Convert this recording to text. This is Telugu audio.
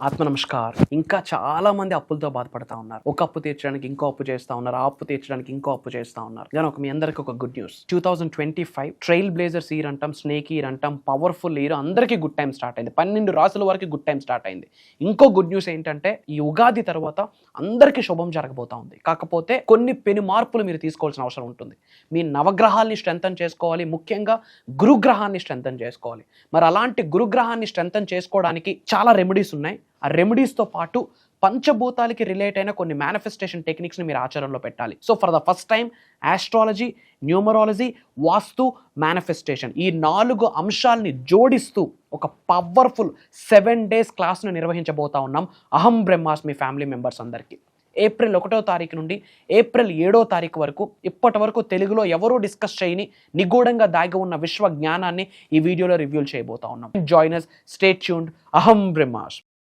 ఆత్మ నమస్కార్. ఇంకా చాలా మంది అప్పులతో బాధపడతా ఉన్నారు. ఒక అప్పు తీర్చడానికి ఇంకో అప్పు చేస్తా ఉన్నారు, ఆ అప్పు తీర్చడానికి ఇంకో అప్పు చేస్తా ఉన్నారు. కానీ మీ అందరికీ ఒక good news. 2025 trail blazers year అంటాం, స్నేక్ ఇయర్ అంటాం, పవర్ఫుల్ ఇయర్, అందరికీ గుడ్ టైం స్టార్ట్ అయింది. 12 రాసుల వరకు గుడ్ టైం స్టార్ట్ అయింది. ఇంకో గుడ్ న్యూస్ ఏంటంటే ఈ ఉగాది తర్వాత అందరికీ శుభం జరగబోతా ఉంది. కాకపోతే కొన్ని పెను మార్పులు మీరు తీసుకోవాల్సిన అవసరం ఉంటుంది. మీ నవగ్రహాల్ని స్ట్రెంథన్ చేసుకోవాలి, ముఖ్యంగా గురుగ్రహాన్ని స్ట్రెంథన్ చేసుకోవాలి. మరి అలాంటి గురుగ్రహాన్ని స్ట్రెంథన్ చేసుకోవడానికి చాలా రెమెడీస్ ఉన్నాయి. ఆ రెమెడీస్తో పాటు పంచభూతాలకి రిలేట్ అయిన కొన్ని మేనిఫెస్టేషన్ టెక్నిక్స్ని మీరు ఆచరణలో పెట్టాలి. So for the first time astrology, numerology, vastu, manifestation ఈ 4 అంశాలని జోడిస్తూ ఒక పవర్ఫుల్ 7 days క్లాస్ను నిర్వహించబోతా ఉన్నాం అహం బ్రహ్మాస్మి ఫ్యామిలీ మెంబర్స్ అందరికీ. ఏప్రిల్ 1వ తారీఖు నుండి ఏప్రిల్ 7వ తారీఖు వరకు ఇప్పటి వరకు తెలుగులో ఎవరూ డిస్కస్ చేయని నిగూఢంగా దాగి ఉన్న విశ్వ జ్ఞానాన్ని ఈ వీడియోలో రివ్యూ చేయబోతా ఉన్నాం. Join us, stay tuned. అహం బ్రహ్మాస్మి.